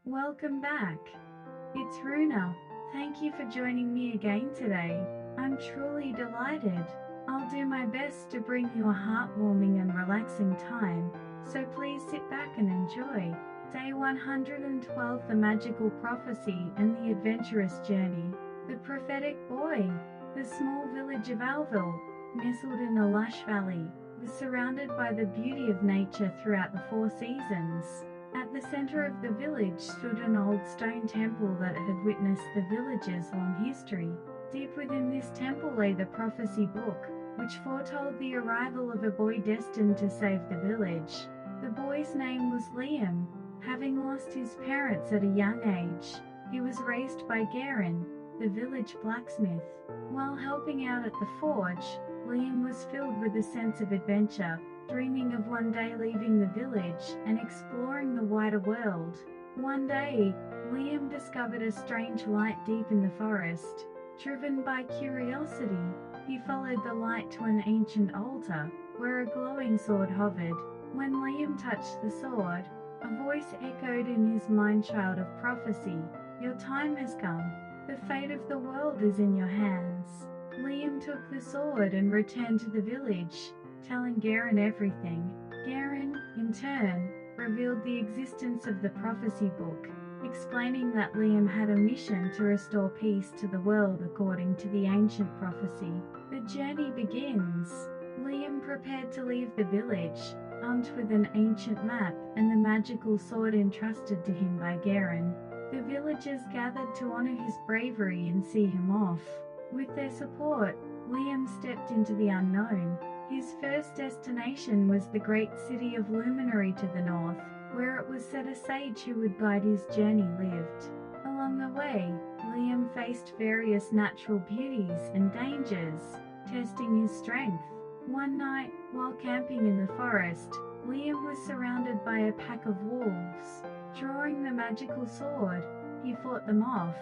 Welcome back. It's Runa. Thank you for joining me again today. I'm truly delighted. I'll do my best to bring you a heartwarming and relaxing time, so please sit back and enjoy. Day 112, The Magical Prophecy and the Adventurous Journey. The Prophetic Boy. The small village of Alville, nestled in a lush valley, was surrounded by the beauty of nature throughout the 4 seasons. At the center of the village stood an old stone temple that had witnessed the village's long history. Deep within this temple lay the prophecy book, which foretold the arrival of a boy destined to save the village. The boy's name was Liam. Having lost his parents at a young age, he was raised by Garin, the village blacksmith. While helping out at the forge, Liam was filled with a sense of adventure, dreaming of one day leaving the village and exploring the wider world. One day, Liam discovered a strange light deep in the forest. Driven by curiosity, he followed the light to an ancient altar, where a glowing sword hovered. When Liam touched the sword, a voice echoed in his mind, child of prophecy, "Your time has come. The fate of the world is in your hands." Liam took the sword and returned to the village, telling Garin everything. Garin, in turn, revealed the existence of the prophecy book, explaining that Liam had a mission to restore peace to the world according to the ancient prophecy. The journey begins. Liam prepared to leave the village, armed with an ancient map and the magical sword entrusted to him by Garin. The villagers gathered to honor his bravery and see him off. With their support, Liam stepped into the unknown. His first destination was the great city of Luminary to the north, where it was said a sage who would guide his journey lived. Along the way, Liam faced various natural beauties and dangers, testing his strength. One night, while camping in the forest, Liam was surrounded by a pack of wolves. Drawing the magical sword, he fought them off,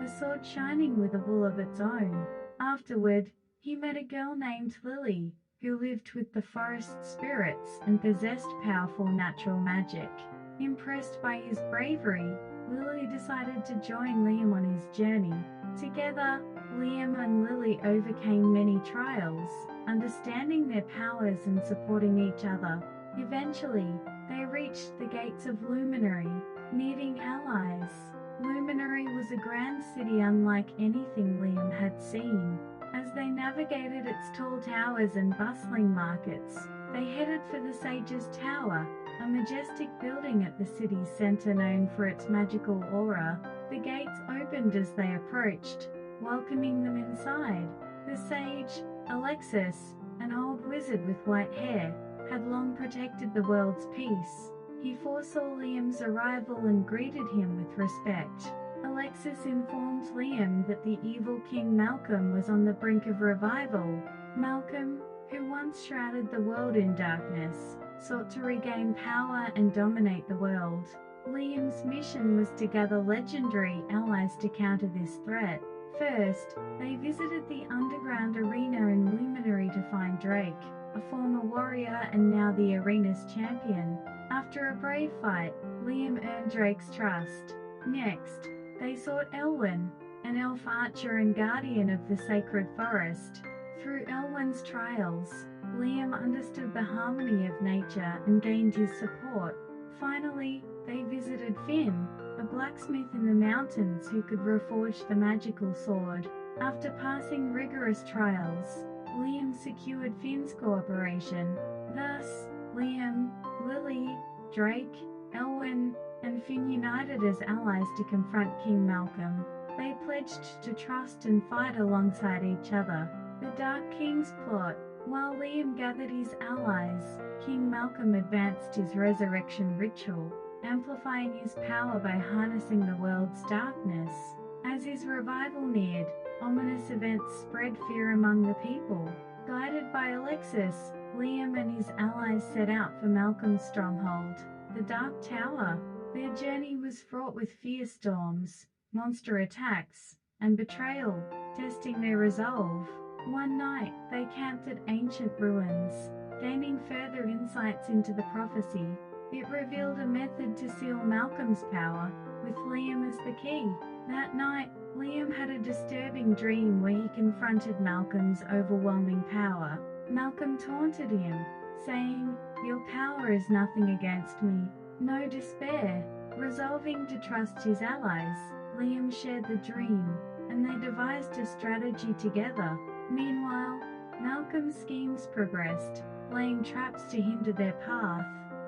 the sword shining with a will of its own. Afterward, he met a girl named Lily, who lived with the forest spirits and possessed powerful natural magic. Impressed by his bravery, Lily decided to join Liam on his journey. Together, Liam and Lily overcame many trials, understanding their powers and supporting each other. Eventually, they reached the gates of Luminary, needing allies. Luminary was a grand city unlike anything Liam had seen. As they navigated its tall towers and bustling markets, they headed for the Sage's Tower, a majestic building at the city's center known for its magical aura. The gates opened as they approached, welcoming them inside. The sage, Alexis, an old wizard with white hair, had long protected the world's peace. He foresaw Liam's arrival and greeted him with respect. Alexis informed Liam that the evil King Malcolm was on the brink of revival. Malcolm, who once shrouded the world in darkness, sought to regain power and dominate the world. Liam's mission was to gather legendary allies to counter this threat. First, they visited the underground arena in Luminary to find Drake, a former warrior and now the arena's champion. After a brave fight, Liam earned Drake's trust. Next, they sought Elwyn, an elf archer and guardian of the sacred forest. Through Elwyn's trials, Liam understood the harmony of nature and gained his support. Finally, they visited Finn, a blacksmith in the mountains who could reforge the magical sword. After passing rigorous trials, Liam secured Finn's cooperation. Thus, Liam, Lily, Drake, Elwyn, and Finn united as allies to confront King Malcolm. They pledged to trust and fight alongside each other. The Dark King's plot. While Liam gathered his allies, King Malcolm advanced his resurrection ritual, amplifying his power by harnessing the world's darkness. As his revival neared, ominous events spread fear among the people. Guided by Alexis, Liam and his allies set out for Malcolm's stronghold, the Dark Tower. Their journey was fraught with fierce storms, monster attacks, and betrayal, testing their resolve. One night, they camped at ancient ruins, gaining further insights into the prophecy. It revealed a method to seal Malcolm's power, with Liam as the key. That night, Liam had a disturbing dream where he confronted Malcolm's overwhelming power. Malcolm taunted him, saying, "Your power is nothing against me." No despair. Resolving to trust his allies, Liam shared the dream, and they devised a strategy together. Meanwhile, Malcolm's schemes progressed, laying traps to hinder their path.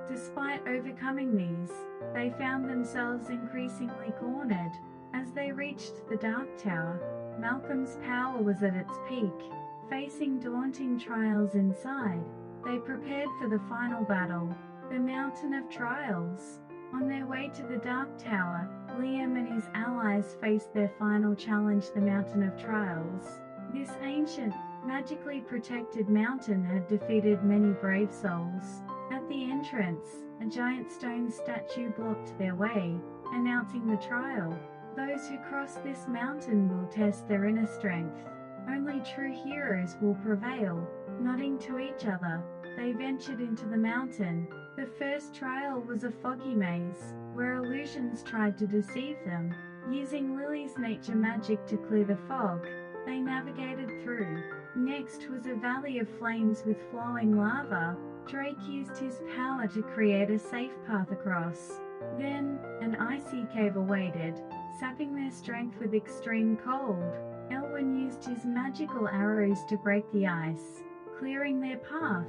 Despite overcoming these, they found themselves increasingly cornered. As they reached the Dark Tower, Malcolm's power was at its peak. Facing daunting trials inside, they prepared for the final battle, the Mountain of Trials. On their way to the Dark Tower, Liam and his allies faced their final challenge, the Mountain of Trials. This ancient, magically protected mountain had defeated many brave souls. At the entrance, a giant stone statue blocked their way, announcing the trial. Those who cross this mountain will test their inner strength. Only true heroes will prevail. Nodding to each other, they ventured into the mountain. The first trial was a foggy maze, where illusions tried to deceive them. Using Lily's nature magic to clear the fog, they navigated through. Next was a valley of flames with flowing lava. Drake used his power to create a safe path across. Then, an icy cave awaited, sapping their strength with extreme cold. Elwyn used his magical arrows to break the ice, clearing their path.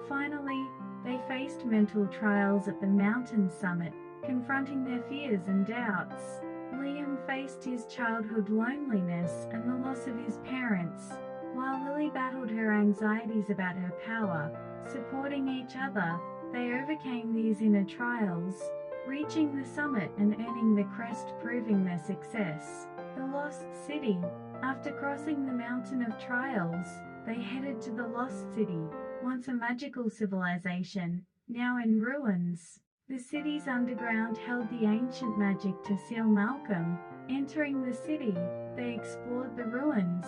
Finally, they faced mental trials at the mountain summit, confronting their fears and doubts. Liam faced his childhood loneliness and the loss of his parents, while Lily battled her anxieties about her power. Supporting each other, they overcame these inner trials, reaching the summit and earning the crest, proving their success. The Lost City. After crossing the Mountain of Trials, they headed to the Lost City, once a magical civilization, now in ruins. The city's underground held the ancient magic to seal Malcolm. Entering the city, they explored the ruins,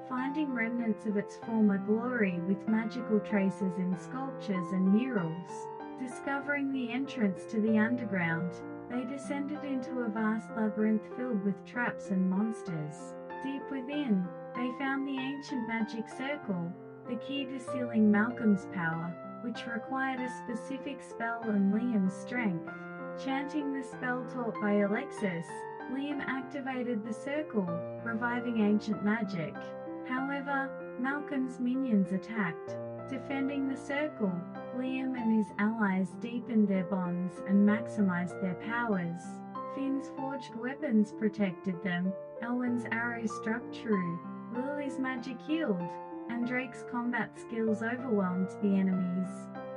finding remnants of its former glory with magical traces in sculptures and murals. Discovering the entrance to the underground, they descended into a vast labyrinth filled with traps and monsters. Deep within, they found the ancient magic circle, the key to sealing Malcolm's power, which required a specific spell and Liam's strength. Chanting the spell taught by Alexis, Liam activated the circle, reviving ancient magic. However, Malcolm's minions attacked. Defending the circle, Liam and his allies deepened their bonds and maximized their powers. Finn's forged weapons protected them, Elwyn's arrows struck true, Lily's magic healed, and Drake's combat skills overwhelmed the enemies.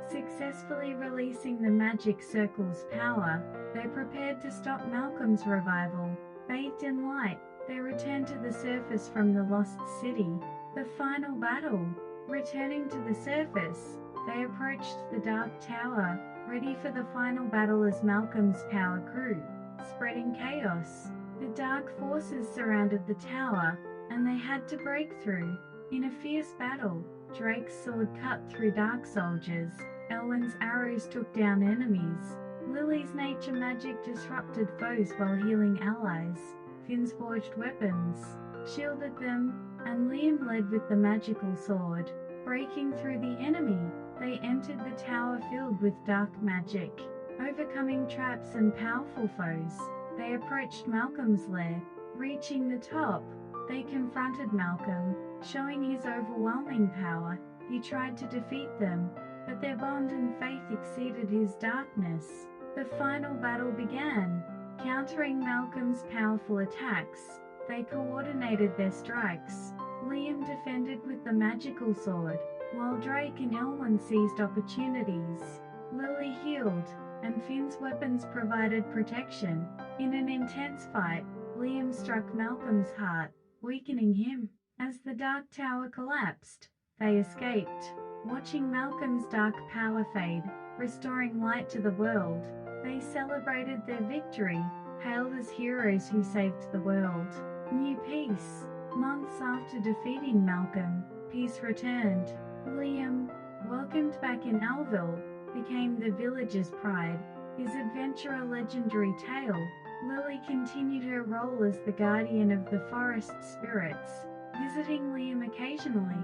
Successfully releasing the magic circle's power, they prepared to stop Malcolm's revival. Bathed in light, they returned to the surface from the Lost City. The final battle. Returning to the surface, they approached the Dark Tower, ready for the final battle as Malcolm's power grew, spreading chaos. The dark forces surrounded the tower, and they had to break through. In a fierce battle, Drake's sword cut through dark soldiers, Elwyn's arrows took down enemies, Lily's nature magic disrupted foes while healing allies, Finn's forged weapons shielded them, and Liam led with the magical sword. Breaking through the enemy, they entered the tower filled with dark magic. Overcoming traps and powerful foes, they approached Malcolm's lair. Reaching the top, they confronted Malcolm. Showing his overwhelming power, he tried to defeat them, but their bond and faith exceeded his darkness. The final battle began. Countering Malcolm's powerful attacks, they coordinated their strikes. Liam defended with the magical sword, while Drake and Elwyn seized opportunities. Lily healed, and Finn's weapons provided protection. In an intense fight, Liam struck Malcolm's heart, weakening him. As the Dark Tower collapsed, they escaped. Watching Malcolm's dark power fade, restoring light to the world, they celebrated their victory, hailed as heroes who saved the world. New peace. Months after defeating Malcolm, peace returned. Liam, welcomed back in Alville, became the village's pride. His adventure a legendary tale, Lily continued her role as the guardian of the forest spirits, visiting Liam occasionally.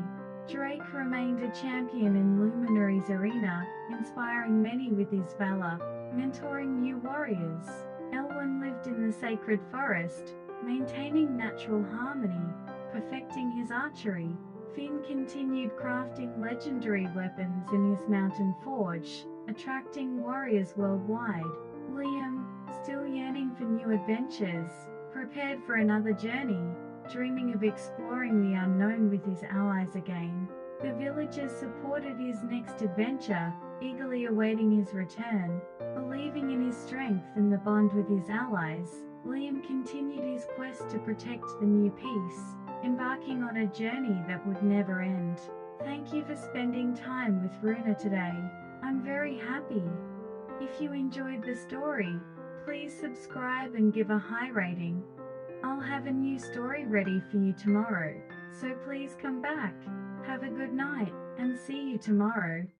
Drake remained a champion in Luminary's arena, inspiring many with his valor, mentoring new warriors. Elwyn lived in the sacred forest, maintaining natural harmony, perfecting his archery. Finn continued crafting legendary weapons in his mountain forge, attracting warriors worldwide. Liam, still yearning for new adventures, prepared for another journey, dreaming of exploring the unknown with his allies again. The villagers supported his next adventure, eagerly awaiting his return. Believing in his strength and the bond with his allies, Liam continued his quest to protect the new peace, embarking on a journey that would never end. Thank you for spending time with Runa today. I'm very happy. If you enjoyed the story, please subscribe and give a high rating. I'll have a new story ready for you tomorrow, so please come back. Have a good night, and see you tomorrow.